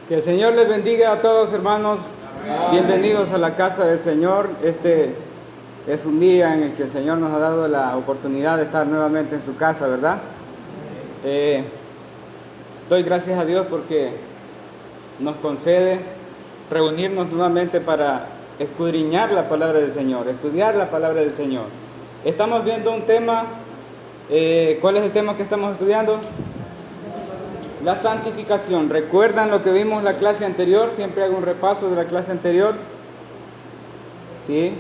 Que el Señor les bendiga a todos, hermanos. Bienvenidos a la casa del Señor. Este es un día en el que el Señor nos ha dado la oportunidad de estar nuevamente en su casa, ¿verdad? Doy gracias a Dios porque nos concede reunirnos nuevamente para escudriñar la palabra del Señor, estudiar la palabra del Señor. Estamos viendo un tema. ¿Cuál es el tema que estamos estudiando? La santificación. ¿Recuerdan lo que vimos en la clase anterior? Siempre hago un repaso de la clase anterior. ¿Sí?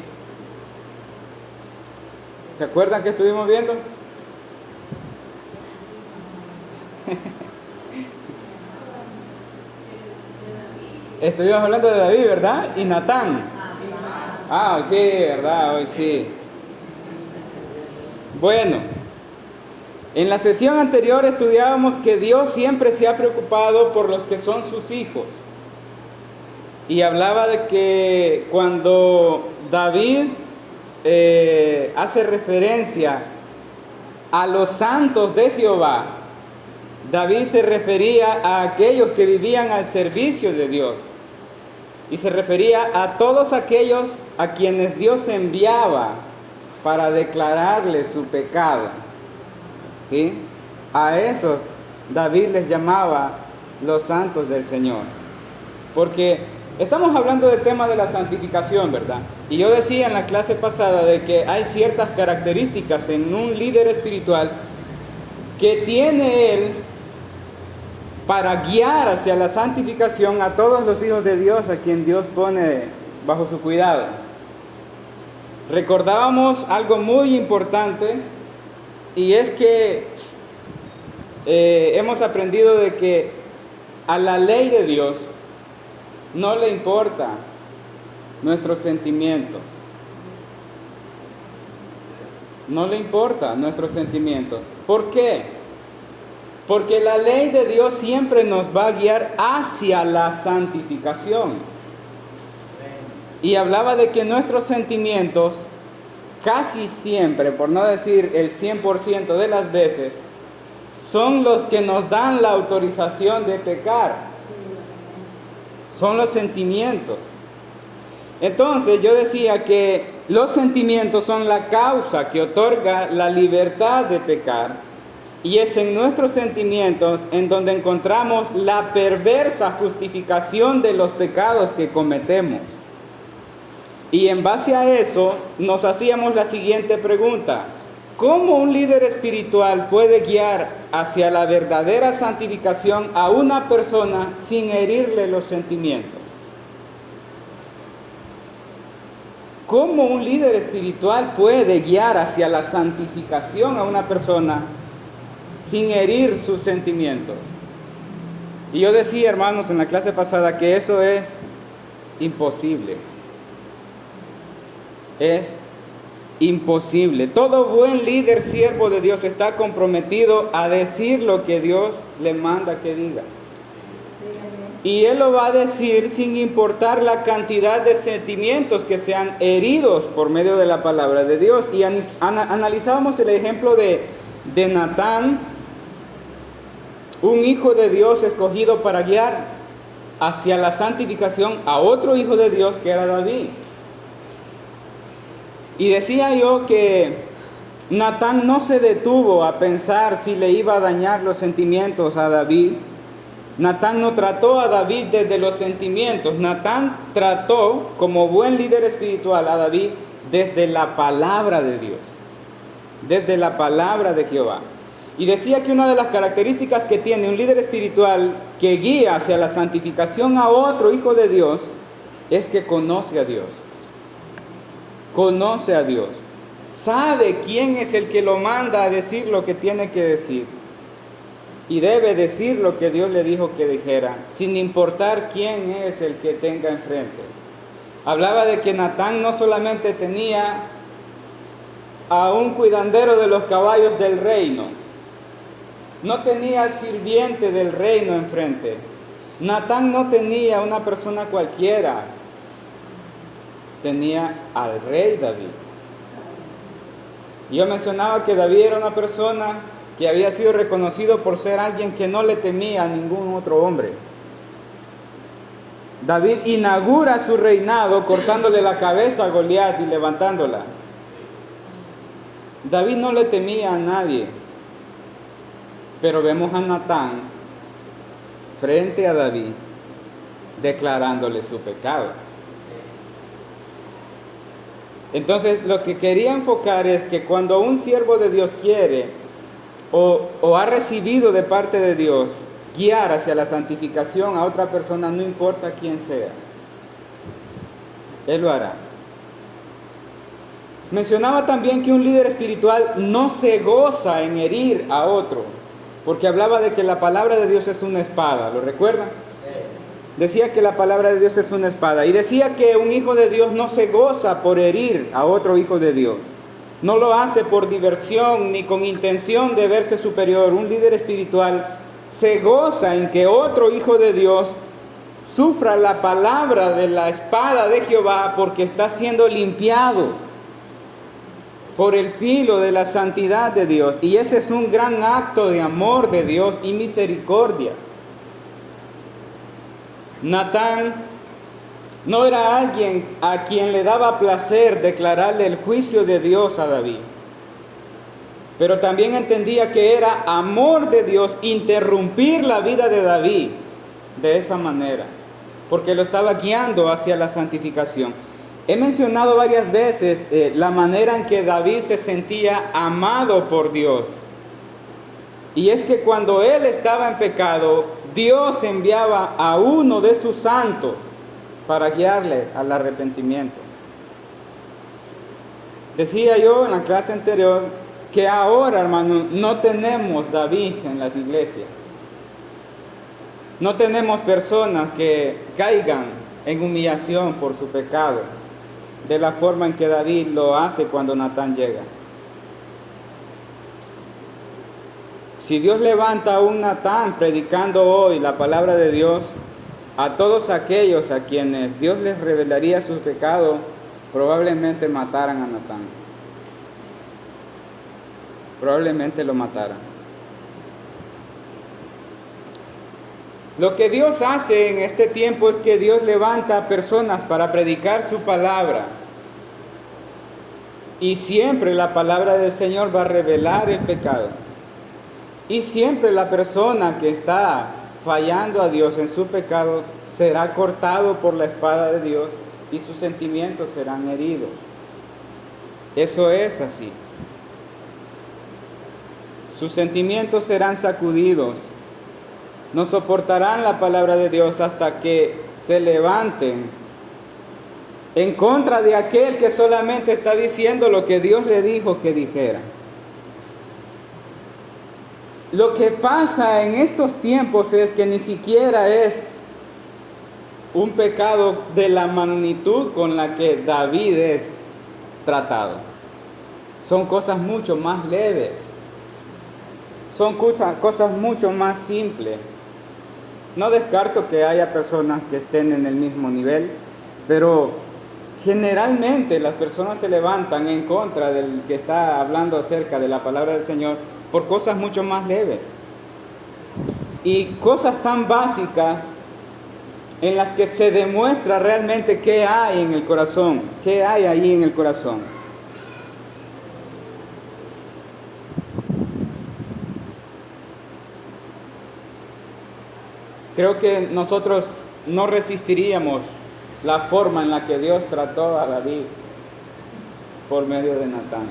¿Se acuerdan que estuvimos viendo? Estuvimos hablando de David, ¿verdad? Y Natán. Ah, hoy sí, ¿verdad? Hoy sí. Bueno, en la sesión anterior estudiábamos que Dios siempre se ha preocupado por los que son sus hijos. Y hablaba de que cuando David hace referencia a los santos de Jehová, David se refería a aquellos que vivían al servicio de Dios. Y se refería a todos aquellos a quienes Dios enviaba para declararles su pecado. ¿Sí? A esos David les llamaba los santos del Señor. Porque estamos hablando del tema de la santificación, ¿verdad? Y yo decía en la clase pasada de que hay ciertas características en un líder espiritual que tiene él para guiar hacia la santificación a todos los hijos de Dios a quien Dios pone bajo su cuidado. Recordábamos algo muy importante, y es que hemos aprendido de que a la ley de Dios no le importa nuestros sentimientos. No le importa nuestros sentimientos. ¿Por qué? Porque la ley de Dios siempre nos va a guiar hacia la santificación. Y hablaba de que nuestros sentimientos casi siempre, por no decir el 100% de las veces, son los que nos dan la autorización de pecar. Son los sentimientos. Entonces yo decía que los sentimientos son la causa que otorga la libertad de pecar, y es en nuestros sentimientos en donde encontramos la perversa justificación de los pecados que cometemos. Y en base a eso nos hacíamos la siguiente pregunta: ¿cómo un líder espiritual puede guiar hacia la verdadera santificación a una persona sin herirle los sentimientos? ¿Cómo un líder espiritual puede guiar hacia la santificación a una persona sin herir sus sentimientos? Y yo decía, hermanos, en la clase pasada que eso es imposible. Es imposible. Todo buen líder, siervo de Dios, está comprometido a decir lo que Dios le manda que diga. Y Él lo va a decir sin importar la cantidad de sentimientos que sean heridos por medio de la palabra de Dios. Y analizábamos el ejemplo de Natán, un hijo de Dios escogido para guiar hacia la santificación a otro hijo de Dios que era David. Y decía yo que Natán no se detuvo a pensar si le iba a dañar los sentimientos a David. Natán no trató a David desde los sentimientos. Natán trató, como buen líder espiritual, a David desde la palabra de Dios, desde la palabra de Jehová. Y decía que una de las características que tiene un líder espiritual que guía hacia la santificación a otro hijo de Dios es que conoce a Dios. Conoce a Dios, sabe quién es el que lo manda a decir lo que tiene que decir, y debe decir lo que Dios le dijo que dijera, sin importar quién es el que tenga enfrente. Hablaba de que Natán no solamente tenía a un cuidandero de los caballos del reino, no tenía al sirviente del reino enfrente. Natán no tenía una persona cualquiera, tenía al rey David. Yo mencionaba que David era una persona que había sido reconocido por ser alguien que no le temía a ningún otro hombre. David inaugura su reinado cortándole la cabeza a Goliat y levantándola. David no le temía a nadie, pero vemos a Natán frente a David declarándole su pecado. Entonces, lo que quería enfocar es que cuando un siervo de Dios quiere o ha recibido de parte de Dios guiar hacia la santificación a otra persona, no importa quién sea, Él lo hará. Mencionaba también que un líder espiritual no se goza en herir a otro, porque hablaba de que la palabra de Dios es una espada, ¿lo recuerdan? Decía que la palabra de Dios es una espada, y decía que un hijo de Dios no se goza por herir a otro hijo de Dios. No lo hace por diversión ni con intención de verse superior. Un líder espiritual se goza en que otro hijo de Dios sufra la palabra de la espada de Jehová porque está siendo limpiado por el filo de la santidad de Dios. Y ese es un gran acto de amor de Dios y misericordia. Natán no era alguien a quien le daba placer declararle el juicio de Dios a David, pero también entendía que era amor de Dios interrumpir la vida de David de esa manera, porque lo estaba guiando hacia la santificación. He mencionado varias veces la manera en que David se sentía amado por Dios. Y es que cuando él estaba en pecado, Dios enviaba a uno de sus santos para guiarle al arrepentimiento. Decía yo en la clase anterior que ahora, hermano, no tenemos David en las iglesias. No tenemos personas que caigan en humillación por su pecado, de la forma en que David lo hace cuando Natán llega. Si Dios levanta a un Natán predicando hoy la palabra de Dios, a todos aquellos a quienes Dios les revelaría sus pecados, probablemente mataran a Natán. Probablemente lo mataran. Lo que Dios hace en este tiempo es que Dios levanta a personas para predicar su palabra. Y siempre la palabra del Señor va a revelar el pecado. Y siempre la persona que está fallando a Dios en su pecado será cortado por la espada de Dios y sus sentimientos serán heridos. Eso es así. Sus sentimientos serán sacudidos. No soportarán la palabra de Dios hasta que se levanten en contra de aquel que solamente está diciendo lo que Dios le dijo que dijera. Lo que pasa en estos tiempos es que ni siquiera es un pecado de la magnitud con la que David es tratado. Son cosas mucho más leves. Son cosas mucho más simples. No descarto que haya personas que estén en el mismo nivel, pero generalmente las personas se levantan en contra del que está hablando acerca de la palabra del Señor por cosas mucho más leves y cosas tan básicas en las que se demuestra realmente qué hay en el corazón, qué hay ahí en el corazón. Creo que nosotros no resistiríamos la forma en la que Dios trató a David por medio de Natán.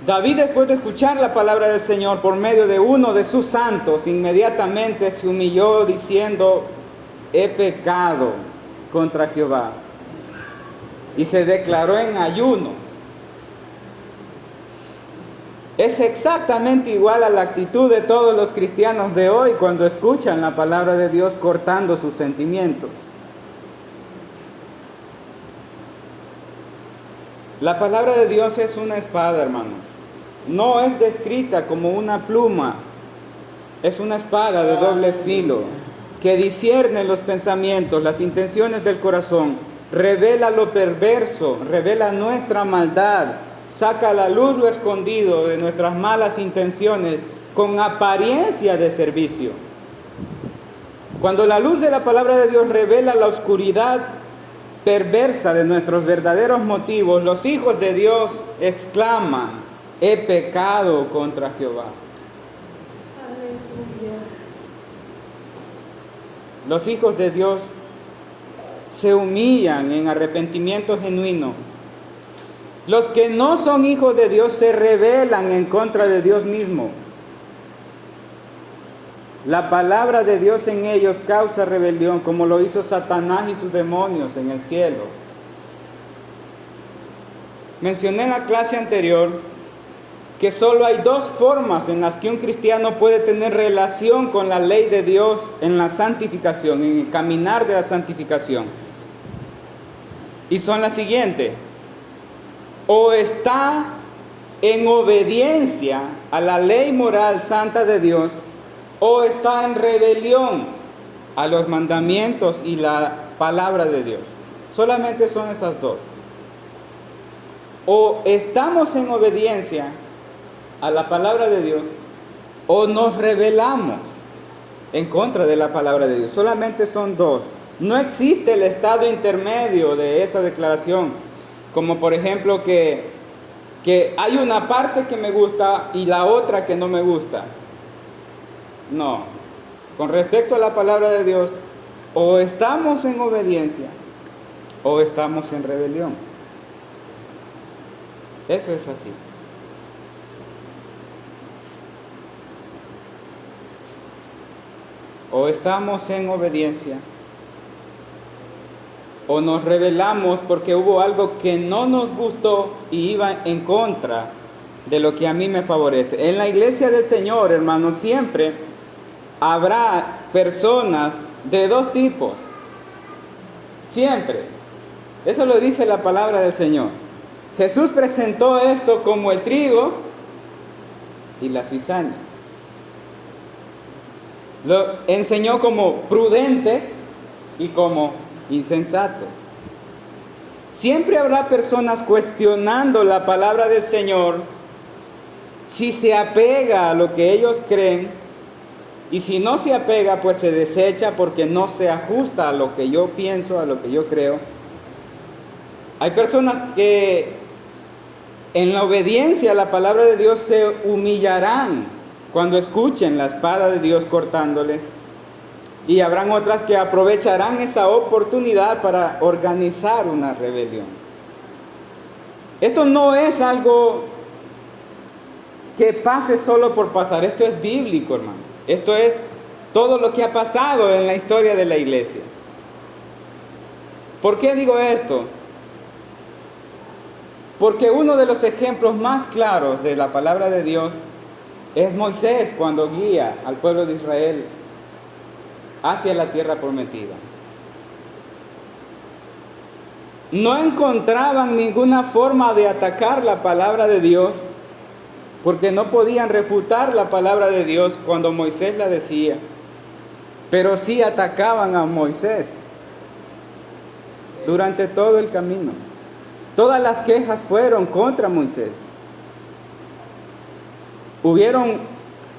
David, después de escuchar la palabra del Señor por medio de uno de sus santos, inmediatamente se humilló diciendo: he pecado contra Jehová. Y se declaró en ayuno. Es exactamente igual a la actitud de todos los cristianos de hoy cuando escuchan la palabra de Dios cortando sus sentimientos. La palabra de Dios es una espada, hermanos. No es descrita como una pluma. Es una espada de doble filo que discierne los pensamientos, las intenciones del corazón, revela lo perverso, revela nuestra maldad, saca a la luz lo escondido de nuestras malas intenciones con apariencia de servicio. Cuando la luz de la palabra de Dios revela la oscuridad perversa de nuestros verdaderos motivos, los hijos de Dios exclaman: he pecado contra Jehová. Aleluya. Los hijos de Dios se humillan en arrepentimiento genuino. Los que no son hijos de Dios se rebelan en contra de Dios mismo. La palabra de Dios en ellos causa rebelión, como lo hizo Satanás y sus demonios en el cielo. Mencioné en la clase anterior que solo hay dos formas en las que un cristiano puede tener relación con la ley de Dios en la santificación, en el caminar de la santificación. Y son las siguientes: o está en obediencia a la ley moral santa de Dios, o está en rebelión a los mandamientos y la palabra de Dios. Solamente son esas dos. O estamos en obediencia a la palabra de Dios, o nos rebelamos en contra de la palabra de Dios. Solamente son dos. No existe el estado intermedio de esa declaración, como por ejemplo que hay una parte que me gusta y la otra que no me gusta. No, con respecto a la palabra de Dios, o estamos en obediencia o estamos en rebelión. Eso es así. O estamos en obediencia o nos rebelamos porque hubo algo que no nos gustó y iba en contra de lo que a mí me favorece. En la iglesia del Señor, hermanos, siempre habrá personas de dos tipos. Siempre. Eso lo dice la palabra del Señor. Jesús presentó esto como el trigo y la cizaña. Lo enseñó como prudentes y como insensatos. Siempre habrá personas cuestionando la palabra del Señor si se apega a lo que ellos creen, y si no se apega, pues se desecha porque no se ajusta a lo que yo pienso, a lo que yo creo. Hay personas que en la obediencia a la palabra de Dios se humillarán cuando escuchen la espada de Dios cortándoles, y habrán otras que aprovecharán esa oportunidad para organizar una rebelión. Esto no es algo que pase solo por pasar, esto es bíblico, hermano. Esto es todo lo que ha pasado en la historia de la iglesia. ¿Por qué digo esto? Porque uno de los ejemplos más claros de la palabra de Dios es Moisés cuando guía al pueblo de Israel hacia la tierra prometida. No encontraban ninguna forma de atacar la palabra de Dios, porque no podían refutar la palabra de Dios cuando Moisés la decía, pero sí atacaban a Moisés durante todo el camino. Todas las quejas fueron contra Moisés. Hubieron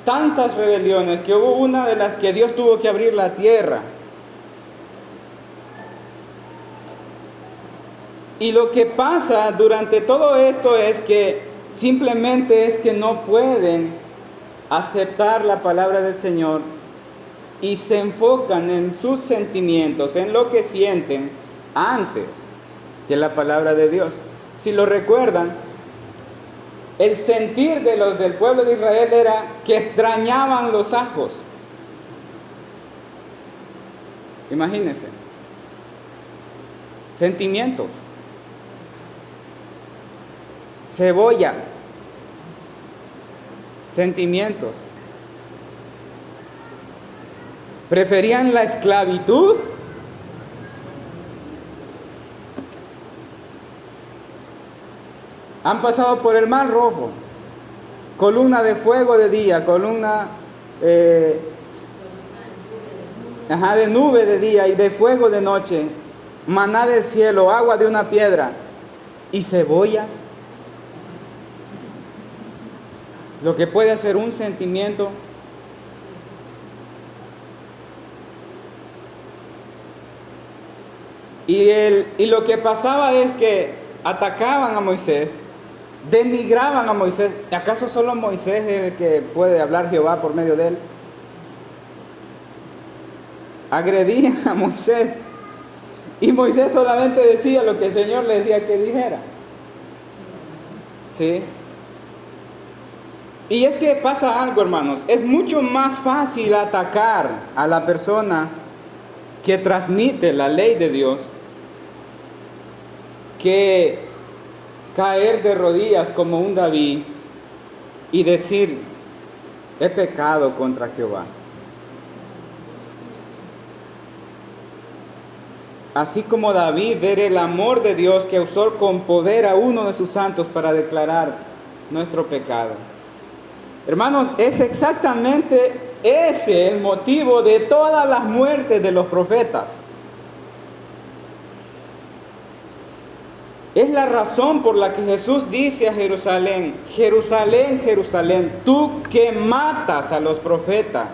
tantas rebeliones que hubo una de las que Dios tuvo que abrir la tierra. Y lo que pasa durante todo esto es que simplemente es que no pueden aceptar la palabra del Señor y se enfocan en sus sentimientos, en lo que sienten antes que la palabra de Dios. Si lo recuerdan, el sentir de los del pueblo de Israel era que extrañaban los ajos. Imagínense. Sentimientos. Cebollas. Sentimientos. ¿Preferían la esclavitud? Han pasado por el Mar Rojo, columna de fuego de día, columna de nube de día y de fuego de noche, maná del cielo, agua de una piedra y cebollas. Lo que puede hacer un sentimiento. Y lo que pasaba es que atacaban a Moisés, denigraban a Moisés. ¿Acaso solo Moisés es el que puede hablar Jehová por medio de él? Agredían a Moisés. Y Moisés solamente decía lo que el Señor le decía que dijera. ¿Sí? Y es que pasa algo, hermanos. Es mucho más fácil atacar a la persona que transmite la ley de Dios que caer de rodillas como un David y decir: he pecado contra Jehová. Así como David, ver el amor de Dios que usó con poder a uno de sus santos para declarar nuestro pecado. Hermanos, es exactamente ese el motivo de todas las muertes de los profetas. Es la razón por la que Jesús dice a Jerusalén: Jerusalén, Jerusalén, tú que matas a los profetas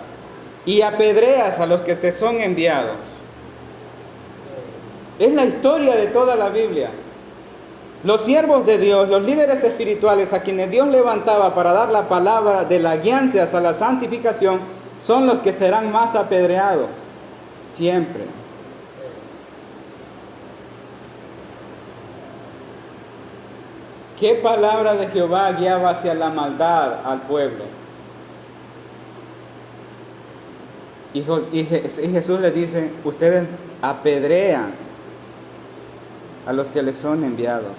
y apedreas a los que te son enviados. Es la historia de toda la Biblia. Los siervos de Dios, los líderes espirituales a quienes Dios levantaba para dar la palabra de la guianza a la santificación, son los que serán más apedreados, siempre. ¿Qué palabra de Jehová guiaba hacia la maldad al pueblo? Y Jesús les dice: ustedes apedrean a los que les son enviados.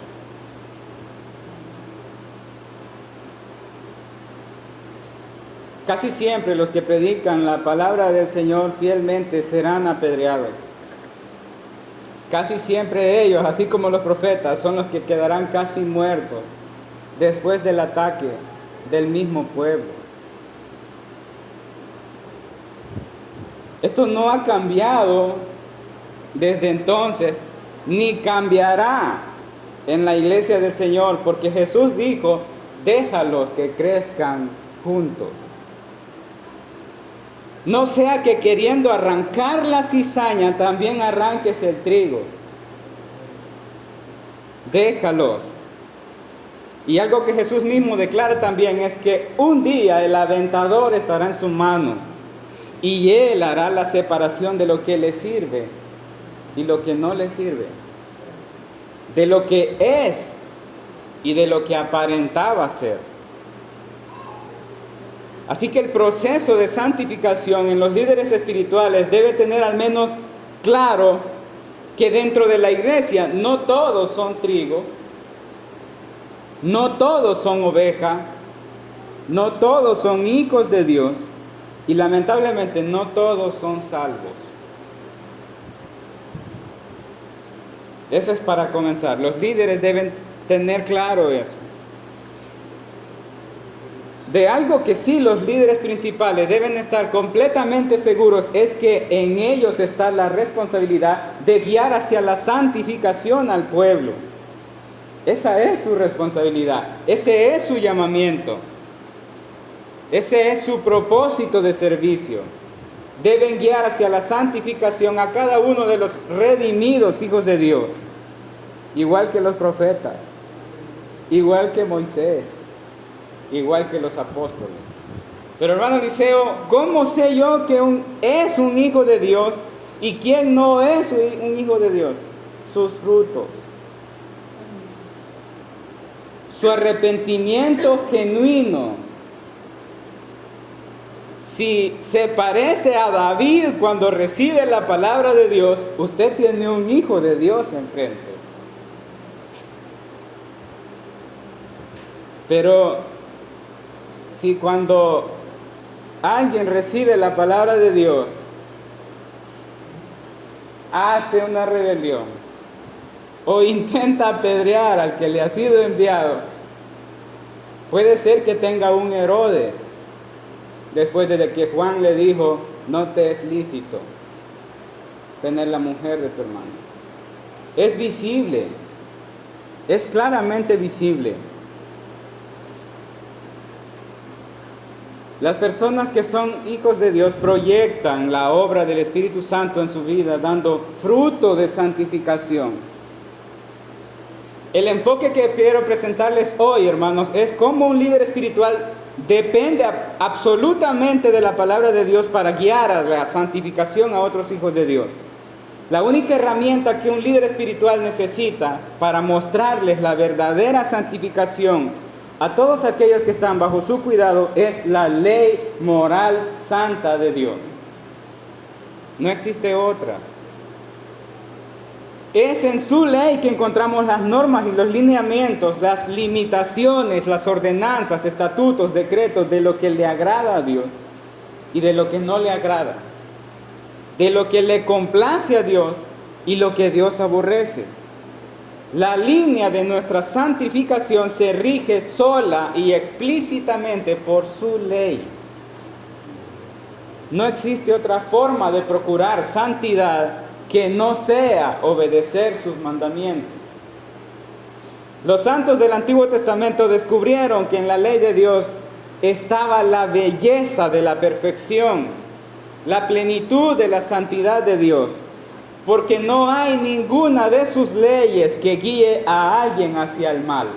Casi siempre los que predican la palabra del Señor fielmente serán apedreados. Casi siempre ellos, así como los profetas, son los que quedarán casi muertos después del ataque del mismo pueblo. Esto no ha cambiado desde entonces, ni cambiará en la iglesia del Señor, porque Jesús dijo: déjalos que crezcan juntos. No sea que queriendo arrancar la cizaña también arranques el trigo. Déjalos. Y algo que Jesús mismo declara también es que un día el aventador estará en su mano y él hará la separación de lo que le sirve y lo que no le sirve, de lo que es y de lo que aparentaba ser. Así que el proceso de santificación en los líderes espirituales debe tener al menos claro que dentro de la iglesia no todos son trigo, no todos son oveja, no todos son hijos de Dios y lamentablemente no todos son salvos. Eso es para comenzar. Los líderes deben tener claro eso. De algo que sí los líderes principales deben estar completamente seguros es que en ellos está la responsabilidad de guiar hacia la santificación al pueblo. Esa es su responsabilidad, ese es su llamamiento, ese es su propósito de servicio. Deben guiar hacia la santificación a cada uno de los redimidos hijos de Dios, igual que los profetas, igual que Moisés, igual que los apóstoles. Pero hermano Eliseo, ¿cómo sé yo que es un hijo de Dios y quién no es un hijo de Dios? Sus frutos. Su arrepentimiento genuino. Si se parece a David cuando recibe la palabra de Dios, usted tiene un hijo de Dios enfrente. Pero si cuando alguien recibe la palabra de Dios, hace una rebelión o intenta apedrear al que le ha sido enviado, puede ser que tenga un Herodes, después de que Juan le dijo: no te es lícito tener la mujer de tu hermano. Es visible, es claramente visible. Las personas que son hijos de Dios proyectan la obra del Espíritu Santo en su vida, dando fruto de santificación. El enfoque que quiero presentarles hoy, hermanos, es cómo un líder espiritual depende absolutamente de la palabra de Dios para guiar a la santificación a otros hijos de Dios. La única herramienta que un líder espiritual necesita para mostrarles la verdadera santificación a todos aquellos que están bajo su cuidado es la ley moral santa de Dios. No existe otra. Es en su ley que encontramos las normas y los lineamientos, las limitaciones, las ordenanzas, estatutos, decretos de lo que le agrada a Dios y de lo que no le agrada, de lo que le complace a Dios y lo que Dios aborrece. La línea de nuestra santificación se rige sola y explícitamente por su ley. No existe otra forma de procurar santidad que no sea obedecer sus mandamientos. Los santos del Antiguo Testamento descubrieron que en la ley de Dios estaba la belleza de la perfección, la plenitud de la santidad de Dios, porque no hay ninguna de sus leyes que guíe a alguien hacia el mal.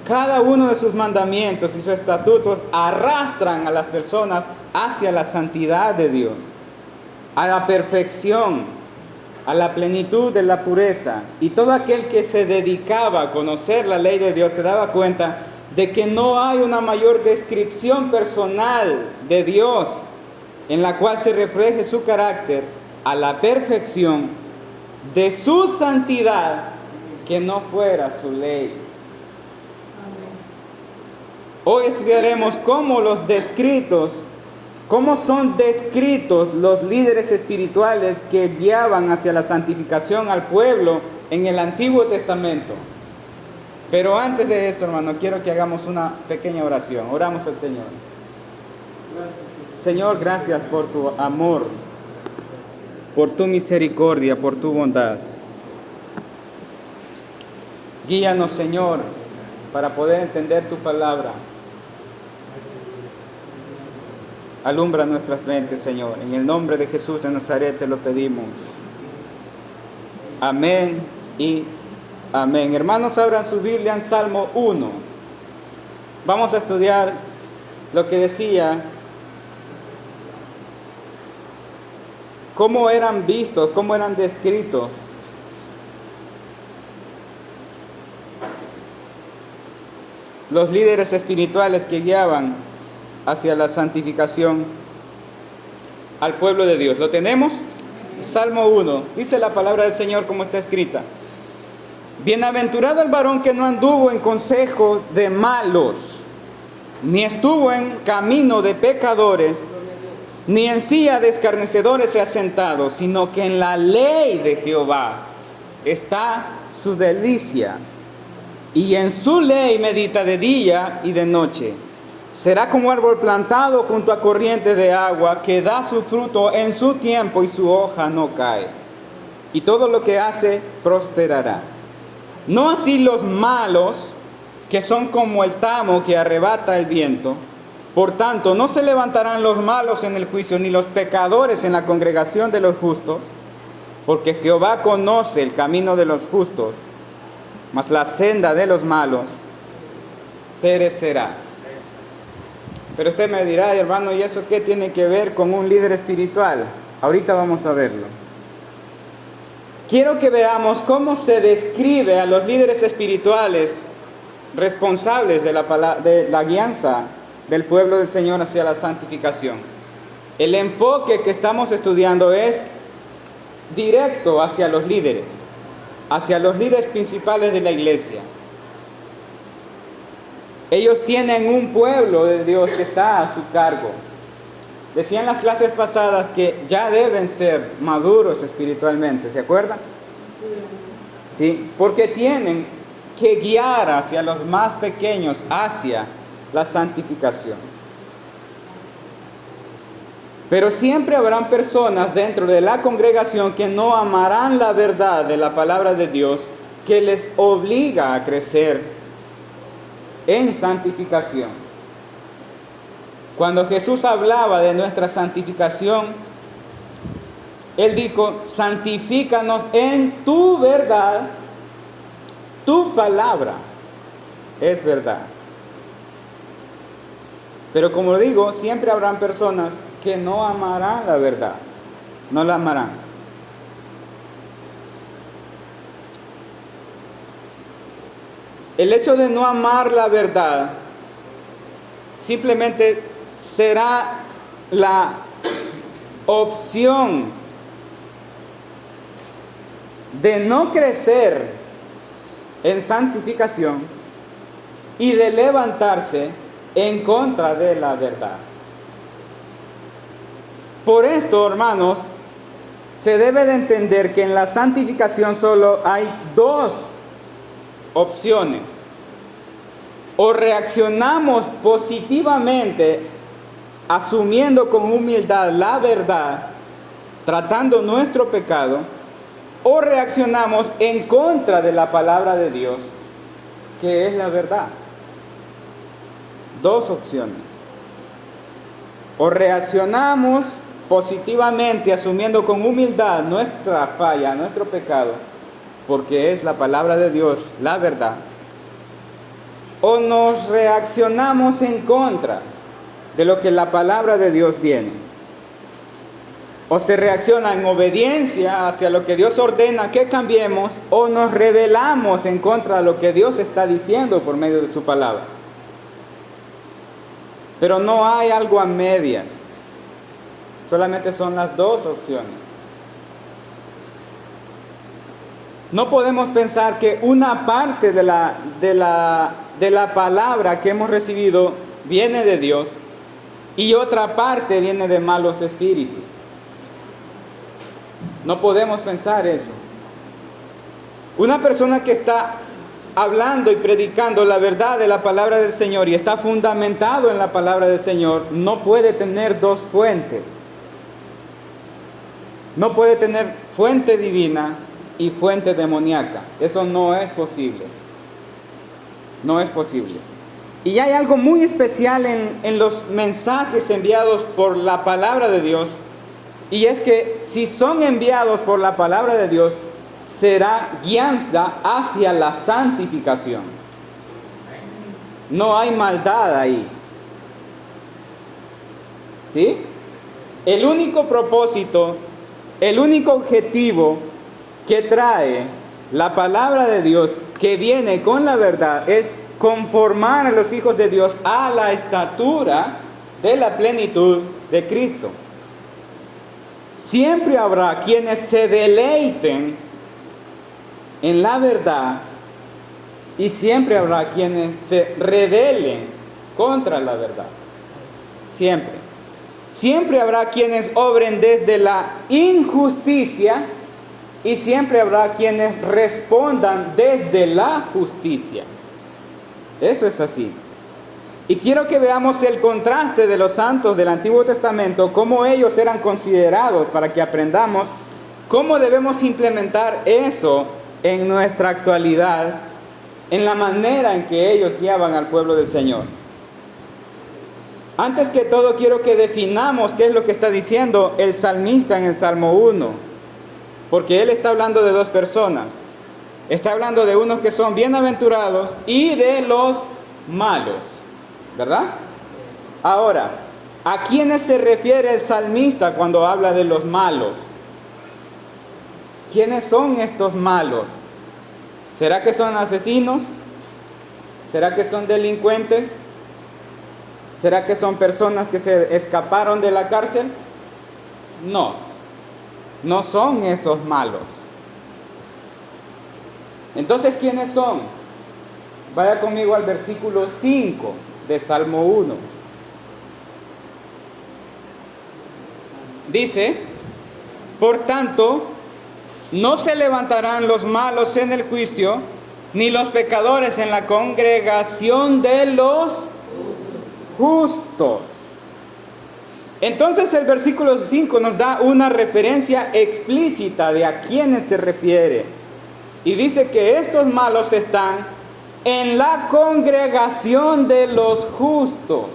Cada uno de sus mandamientos y sus estatutos arrastran a las personas hacia la santidad de Dios, a la perfección, a la plenitud de la pureza. Y todo aquel que se dedicaba a conocer la ley de Dios se daba cuenta de que no hay una mayor descripción personal de Dios en la cual se refleje su carácter a la perfección de su santidad que no fuera su ley. Hoy estudiaremos cómo son descritos los líderes espirituales que guiaban hacia la santificación al pueblo en el Antiguo Testamento. Pero antes de eso, hermano, quiero que hagamos una pequeña oración. Oramos al Señor. Señor, gracias por tu amor, por tu misericordia, por tu bondad. Guíanos, Señor, para poder entender tu palabra. Alumbra nuestras mentes, Señor. En el nombre de Jesús de Nazaret te lo pedimos. Amén y amén. Hermanos, abran su Biblia en Salmo 1. Vamos a estudiar lo que decía, cómo eran vistos, cómo eran descritos los líderes espirituales que guiaban hacia la santificación al pueblo de Dios. ¿Lo tenemos? Salmo 1. Dice la palabra del Señor como está escrita. Bienaventurado el varón que no anduvo en consejo de malos, ni estuvo en camino de pecadores, ni en silla de escarnecedores se ha sentado, sino que en la ley de Jehová está su delicia, y en su ley medita de día y de noche. Será como árbol plantado junto a corrientes de agua, que da su fruto en su tiempo y su hoja no cae, y todo lo que hace prosperará. No así los malos, que son como el tamo que arrebata el viento. Por tanto, no se levantarán los malos en el juicio, ni los pecadores en la congregación de los justos, porque Jehová conoce el camino de los justos, mas la senda de los malos perecerá. Pero usted me dirá, hermano, ¿y eso qué tiene que ver con un líder espiritual? Ahorita vamos a verlo. Quiero que veamos cómo se describe a los líderes espirituales responsables de la guianza del pueblo del Señor hacia la santificación. El enfoque que estamos estudiando es directo hacia los líderes principales de la iglesia. Ellos tienen un pueblo de Dios que está a su cargo. Decía en las clases pasadas que ya deben ser maduros espiritualmente, ¿se acuerdan? Sí, porque tienen que guiar hacia los más pequeños hacia la santificación. Pero siempre habrán personas dentro de la congregación que no amarán la verdad de la palabra de Dios, que les obliga a crecer en santificación. Cuando Jesús hablaba de nuestra santificación, Él dijo: santifícanos en tu verdad, tu palabra es verdad. Pero como digo, siempre habrán personas que no amarán la verdad, no la amarán. El hecho de no amar la verdad simplemente será la opción de no crecer en santificación y de levantarse en contra de la verdad. Por esto, hermanos, se debe de entender que en la santificación solo hay dos opciones. O reaccionamos positivamente, asumiendo con humildad la verdad, tratando nuestro pecado, o reaccionamos en contra de la palabra de Dios, que es la verdad. Dos opciones. O reaccionamos positivamente, asumiendo con humildad nuestra falla, nuestro pecado, porque es la palabra de Dios, la verdad. O nos reaccionamos en contra de lo que la palabra de Dios viene. O se reacciona en obediencia hacia lo que Dios ordena que cambiemos, o nos rebelamos en contra de lo que Dios está diciendo por medio de su palabra. Pero no hay algo a medias. Solamente son las dos opciones. No podemos pensar que una parte de la palabra que hemos recibido viene de Dios y otra parte viene de malos espíritus. No podemos pensar eso. Una persona que está hablando y predicando la verdad de la palabra del Señor y está fundamentado en la palabra del Señor, no puede tener dos fuentes. No puede tener fuente divina y fuente demoníaca. Eso no es posible. No es posible. Y hay algo muy especial en los mensajes enviados por la palabra de Dios. Y es que si son enviados por la palabra de Dios, será guianza hacia la santificación. No hay maldad ahí. ¿Sí? El único propósito, el único objetivo que trae la palabra de Dios, que viene con la verdad, es conformar a los hijos de Dios a la estatura de la plenitud de Cristo. Siempre habrá quienes se deleiten en la verdad y siempre habrá quienes se rebelen contra la verdad. Siempre. Siempre habrá quienes obren desde la injusticia y siempre habrá quienes respondan desde la justicia. Eso es así. Y quiero que veamos el contraste de los santos del Antiguo Testamento, cómo ellos eran considerados, para que aprendamos cómo debemos implementar eso en nuestra actualidad, en la manera en que ellos guiaban al pueblo del Señor. Antes que todo, quiero que definamos qué es lo que está diciendo el salmista en el Salmo 1, porque él está hablando de dos personas. Está hablando de unos que son bienaventurados y de los malos, ¿verdad? Ahora, ¿a quiénes se refiere el salmista cuando habla de los malos? ¿Quiénes son estos malos? ¿Será que son asesinos? ¿Será que son delincuentes? ¿Será que son personas que se escaparon de la cárcel? No, no son esos malos. Entonces, ¿quiénes son? Vaya conmigo al versículo 5 de Salmo 1. Dice: por tanto, no se levantarán los malos en el juicio, ni los pecadores en la congregación de los justos. Entonces el versículo 5 nos da una referencia explícita de a quiénes se refiere. Y dice que estos malos están en la congregación de los justos.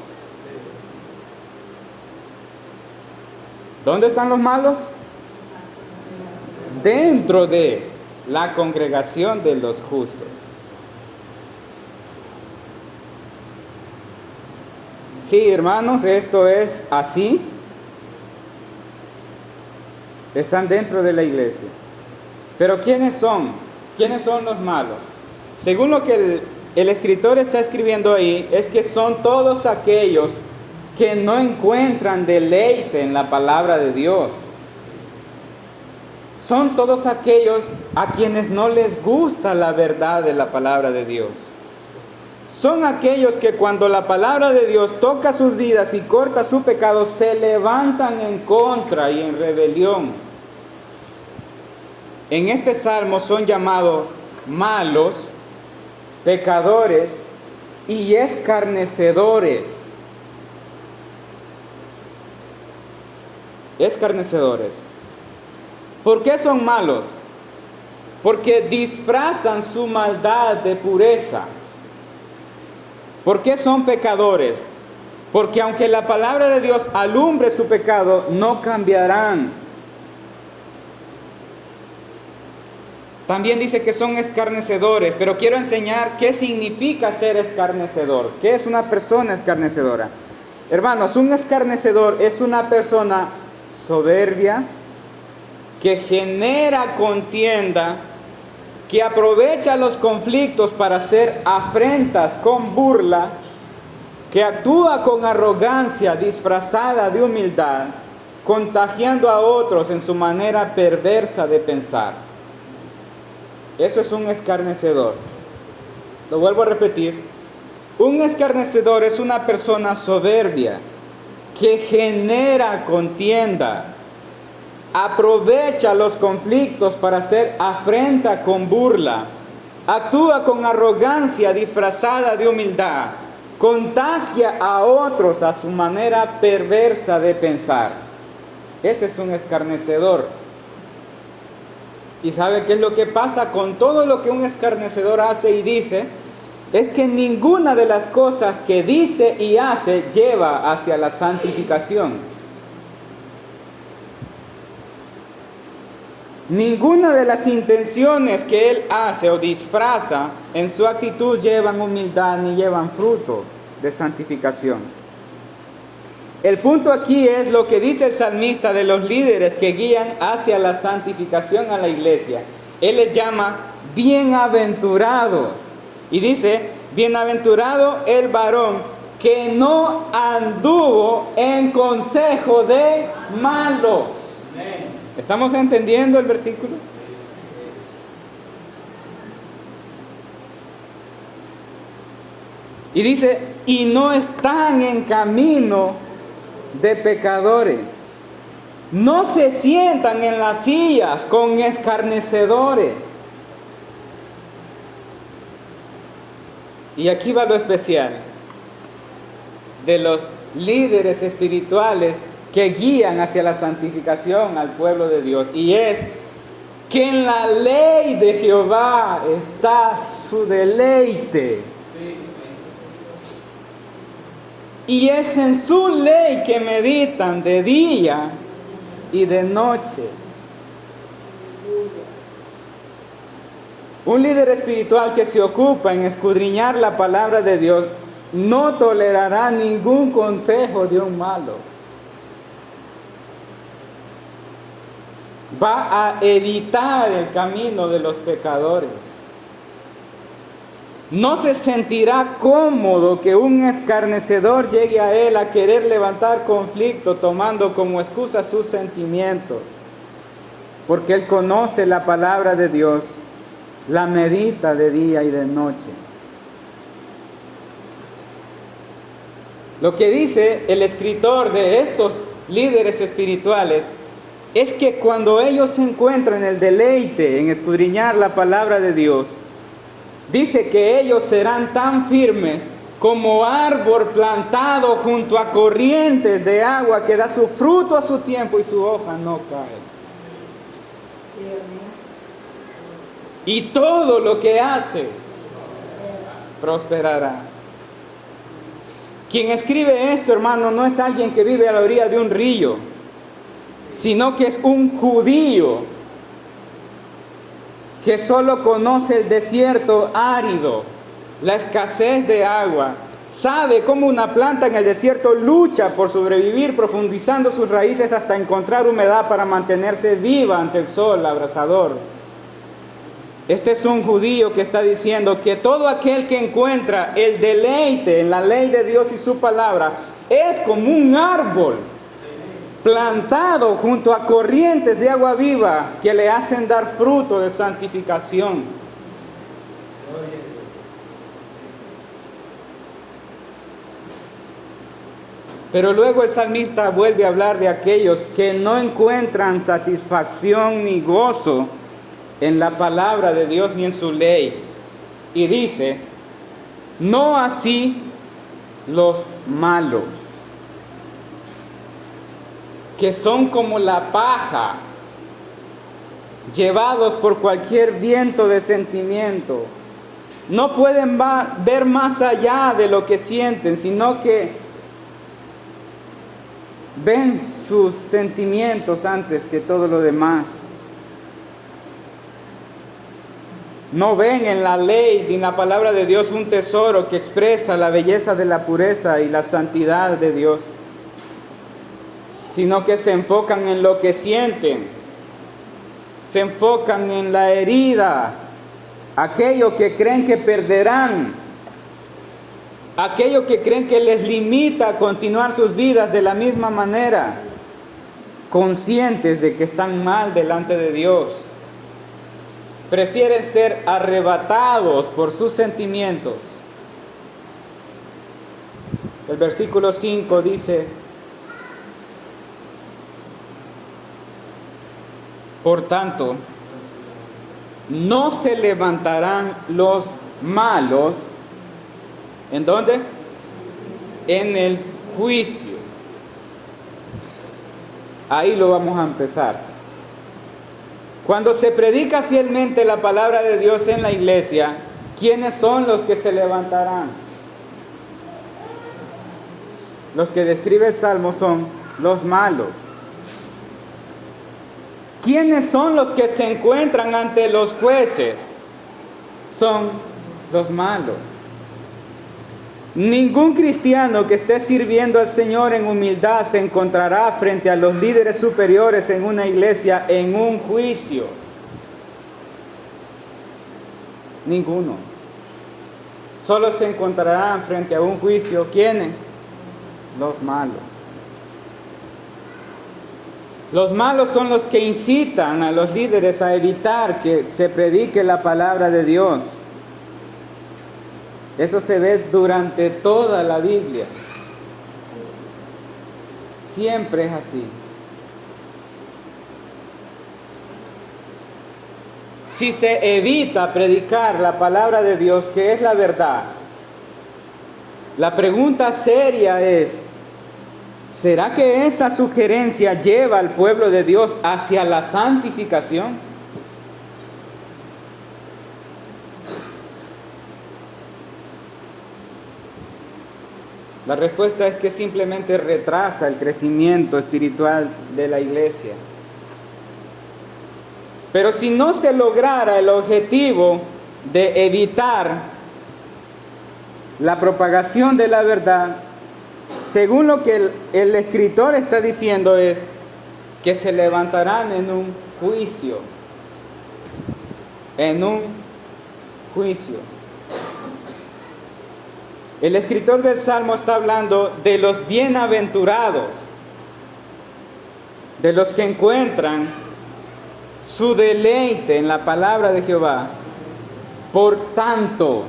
¿Dónde están los malos? Dentro de la congregación de los justos. Sí, hermanos, esto es así. Están dentro de la iglesia. Pero ¿quiénes son? ¿Quiénes son los malos? Según lo que el escritor está escribiendo ahí, es que son todos aquellos que no encuentran deleite en la palabra de Dios. Son todos aquellos a quienes no les gusta la verdad de la palabra de Dios. Son aquellos que cuando la palabra de Dios toca sus vidas y corta su pecado, se levantan en contra y en rebelión. En este salmo son llamados malos, pecadores y escarnecedores. Escarnecedores. ¿Por qué son malos? Porque disfrazan su maldad de pureza. ¿Por qué son pecadores? Porque aunque la palabra de Dios alumbre su pecado, no cambiarán. También dice que son escarnecedores, pero quiero enseñar qué significa ser escarnecedor. ¿Qué es una persona escarnecedora? Hermanos, un escarnecedor es una persona soberbia, que genera contienda, que aprovecha los conflictos para hacer afrentas con burla, que actúa con arrogancia disfrazada de humildad, contagiando a otros en su manera perversa de pensar. Eso es un escarnecedor. Lo vuelvo a repetir. Un escarnecedor es una persona soberbia que genera contienda, aprovecha los conflictos para hacer afrenta con burla, actúa con arrogancia disfrazada de humildad, contagia a otros a su manera perversa de pensar. Ese es un escarnecedor. ¿Y sabe qué es lo que pasa con todo lo que un escarnecedor hace y dice? Es que ninguna de las cosas que dice y hace lleva hacia la santificación. Ninguna de las intenciones que él hace o disfraza en su actitud llevan humildad ni llevan fruto de santificación. El punto aquí es lo que dice el salmista de los líderes que guían hacia la santificación a la iglesia. Él les llama bienaventurados. Y dice, bienaventurado el varón que no anduvo en consejo de malos. ¿Estamos entendiendo el versículo? Y dice, y no están en camino de pecadores. No se sientan en las sillas con escarnecedores. Y aquí va lo especial de los líderes espirituales que guían hacia la santificación al pueblo de Dios. Y es que en la ley de Jehová está su deleite. Y es en su ley que meditan de día y de noche. Un líder espiritual que se ocupa en escudriñar la palabra de Dios no tolerará ningún consejo de un malo. Va a evitar el camino de los pecadores. No se sentirá cómodo que un escarnecedor llegue a él a querer levantar conflicto tomando como excusa sus sentimientos, porque él conoce la palabra de Dios, la medita de día y de noche. Lo que dice el escritor de estos líderes espirituales es que cuando ellos se encuentran el deleite en escudriñar la palabra de Dios, dice que ellos serán tan firmes como árbol plantado junto a corrientes de agua que da su fruto a su tiempo y su hoja no cae. Y todo lo que hace prosperará. Quien escribe esto, hermano, no es alguien que vive a la orilla de un río. sino que es un judío que solo conoce el desierto árido, la escasez de agua. Sabe cómo una planta en el desierto lucha por sobrevivir, profundizando sus raíces hasta encontrar humedad para mantenerse viva ante el sol abrasador. Este es un judío que está diciendo que todo aquel que encuentra el deleite en la ley de Dios y su palabra es como un árbol plantado junto a corrientes de agua viva que le hacen dar fruto de santificación. Pero luego el salmista vuelve a hablar de aquellos que no encuentran satisfacción ni gozo en la palabra de Dios ni en su ley. Y dice, no así los malos, que son como la paja, llevados por cualquier viento de sentimiento. No pueden ver más allá de lo que sienten, sino que ven sus sentimientos antes que todo lo demás. No ven en la ley ni en la palabra de Dios un tesoro que expresa la belleza de la pureza y la santidad de Dios, sino que se enfocan en lo que sienten, se enfocan en la herida, aquello que creen que perderán, aquello que creen que les limita a continuar sus vidas de la misma manera, conscientes de que están mal delante de Dios. Prefieren ser arrebatados por sus sentimientos. El versículo 5 dice, por tanto, no se levantarán los malos. ¿En dónde? En el juicio. Ahí lo vamos a empezar. Cuando se predica fielmente la palabra de Dios en la iglesia, ¿quiénes son los que se levantarán? Los que describe el Salmo son los malos. ¿Quiénes son los que se encuentran ante los jueces? Son los malos. Ningún cristiano que esté sirviendo al Señor en humildad se encontrará frente a los líderes superiores en una iglesia en un juicio. Ninguno. Solo se encontrarán frente a un juicio, ¿quiénes? Los malos. Los malos son los que incitan a los líderes a evitar que se predique la palabra de Dios. Eso se ve durante toda la Biblia. Siempre es así. Si se evita predicar la palabra de Dios, que es la verdad, la pregunta seria es, ¿será que esa sugerencia lleva al pueblo de Dios hacia la santificación? La respuesta es que simplemente retrasa el crecimiento espiritual de la iglesia. Pero si no se lograra el objetivo de evitar la propagación de la verdad, según lo que el escritor está diciendo es que se levantarán en un juicio. En un juicio. El escritor del Salmo está hablando de los bienaventurados, de los que encuentran su deleite en la palabra de Jehová. Por tanto,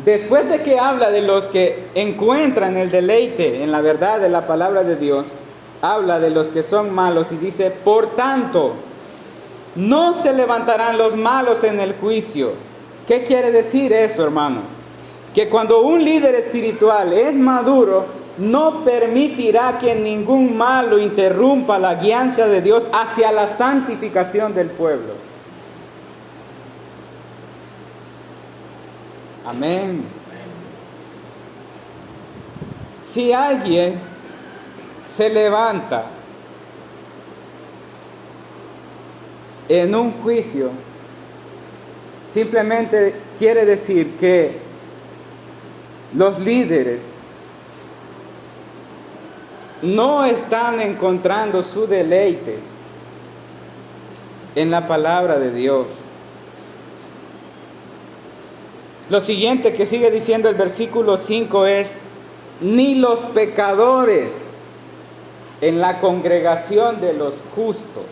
después de que habla de los que encuentran el deleite en la verdad de la palabra de Dios, habla de los que son malos y dice, por tanto, no se levantarán los malos en el juicio. ¿Qué quiere decir eso, hermanos? Que cuando un líder espiritual es maduro, no permitirá que ningún malo interrumpa la guianza de Dios hacia la santificación del pueblo. Amén. Si alguien se levanta en un juicio simplemente quiere decir que los líderes no están encontrando su deleite en la palabra de Dios. Lo siguiente que sigue diciendo el versículo 5 es: ni los pecadores en la congregación de los justos.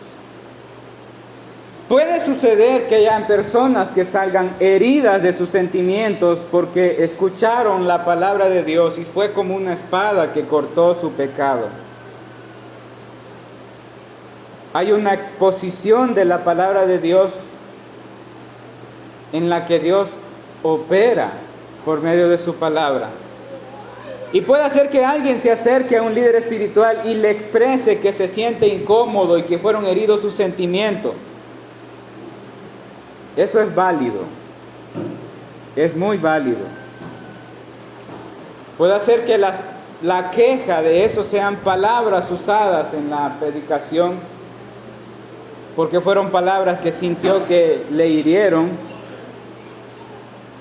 Puede suceder que hayan personas que salgan heridas de sus sentimientos porque escucharon la palabra de Dios y fue como una espada que cortó su pecado. Hay una exposición de la palabra de Dios en la que Dios opera por medio de su palabra. Y puede hacer que alguien se acerque a un líder espiritual y le exprese que se siente incómodo y que fueron heridos sus sentimientos. Eso es válido, es muy válido. Puede hacer que la queja de eso sean palabras usadas en la predicación, porque fueron palabras que sintió que le hirieron.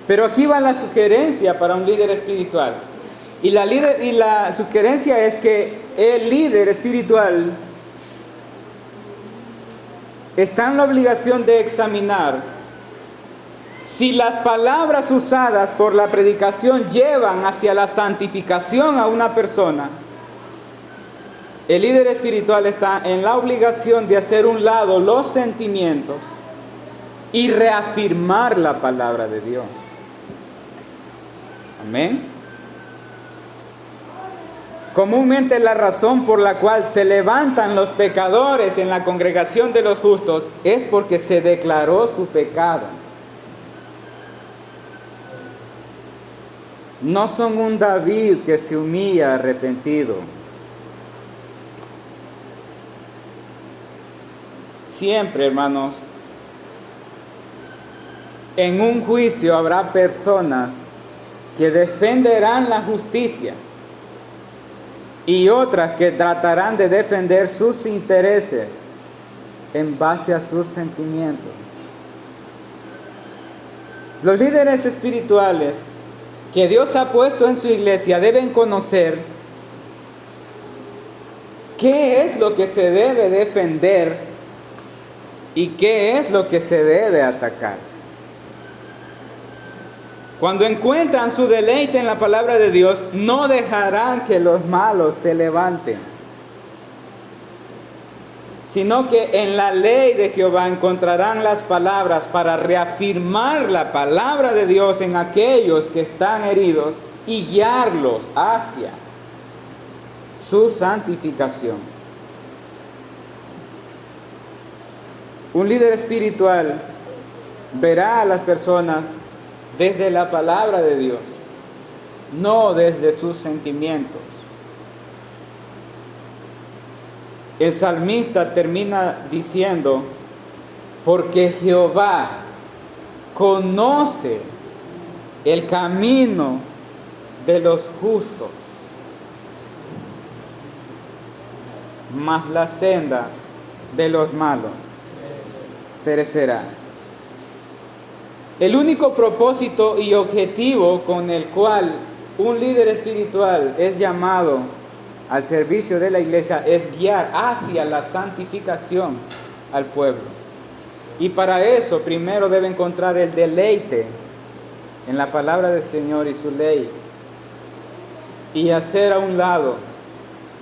Pero aquí va la sugerencia para un líder espiritual. Y la sugerencia es que el líder espiritual está en la obligación de examinar si las palabras usadas por la predicación llevan hacia la santificación a una persona. El líder espiritual está en la obligación de hacer un lado los sentimientos y reafirmar la palabra de Dios. Amén. Comúnmente la razón por la cual se levantan los pecadores en la congregación de los justos es porque se declaró su pecado. No son un David que se humilla arrepentido. Siempre, hermanos, en un juicio habrá personas que defenderán la justicia y otras que tratarán de defender sus intereses en base a sus sentimientos. Los líderes espirituales que Dios ha puesto en su iglesia deben conocer qué es lo que se debe defender y qué es lo que se debe atacar. Cuando encuentran su deleite en la palabra de Dios, no dejarán que los malos se levanten, sino que en la ley de Jehová encontrarán las palabras para reafirmar la palabra de Dios en aquellos que están heridos y guiarlos hacia su santificación. Un líder espiritual verá a las personas desde la palabra de Dios, no desde sus sentimientos. El salmista termina diciendo: porque Jehová conoce el camino de los justos, mas la senda de los malos perecerá. El único propósito y objetivo con el cual un líder espiritual es llamado al servicio de la iglesia es guiar hacia la santificación al pueblo. Y para eso primero debe encontrar el deleite en la palabra del Señor y su ley, y hacer a un lado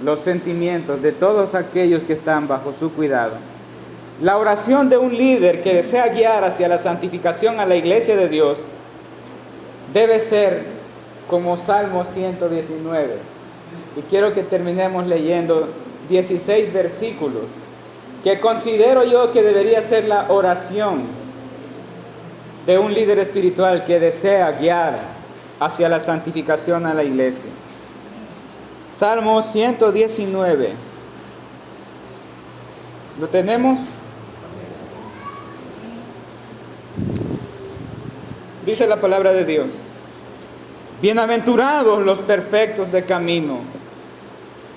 los sentimientos de todos aquellos que están bajo su cuidado. La oración de un líder que desea guiar hacia la santificación a la iglesia de Dios debe ser como Salmo 119. Y quiero que terminemos leyendo 16 versículos que considero yo que debería ser la oración de un líder espiritual que desea guiar hacia la santificación a la iglesia. Salmo 119. ¿Lo tenemos? Dice la palabra de Dios: bienaventurados los perfectos de camino,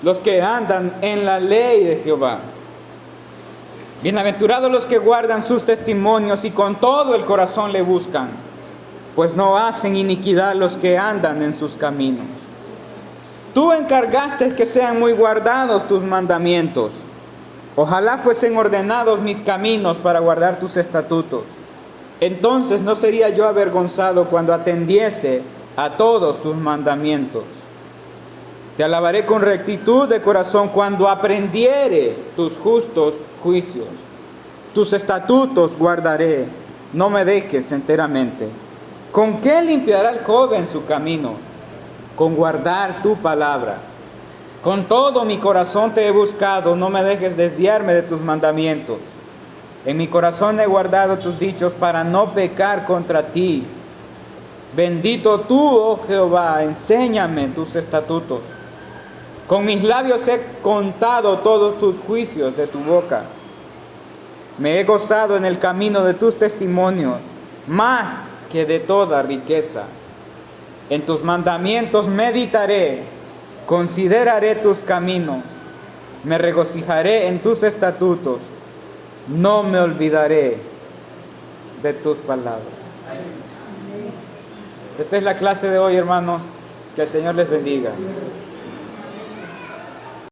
los que andan en la ley de Jehová. Bienaventurados los que guardan sus testimonios y con todo el corazón le buscan, pues no hacen iniquidad los que andan en sus caminos. Tú encargaste que sean muy guardados tus mandamientos. Ojalá fuesen ordenados mis caminos para guardar tus estatutos. Entonces no sería yo avergonzado cuando atendiese a todos tus mandamientos. Te alabaré con rectitud de corazón cuando aprendiere tus justos juicios. Tus estatutos guardaré, no me dejes enteramente. ¿Con qué limpiará el joven su camino? Con guardar tu palabra. Con todo mi corazón te he buscado, no me dejes desviarme de tus mandamientos. En mi corazón he guardado tus dichos para no pecar contra ti. Bendito tú, oh Jehová, enséñame tus estatutos. Con mis labios he contado todos tus juicios de tu boca. Me he gozado en el camino de tus testimonios, más que de toda riqueza. En tus mandamientos meditaré, consideraré tus caminos, me regocijaré en tus estatutos, no me olvidaré de tus palabras. Esta es la clase de hoy, hermanos. Que el Señor les bendiga.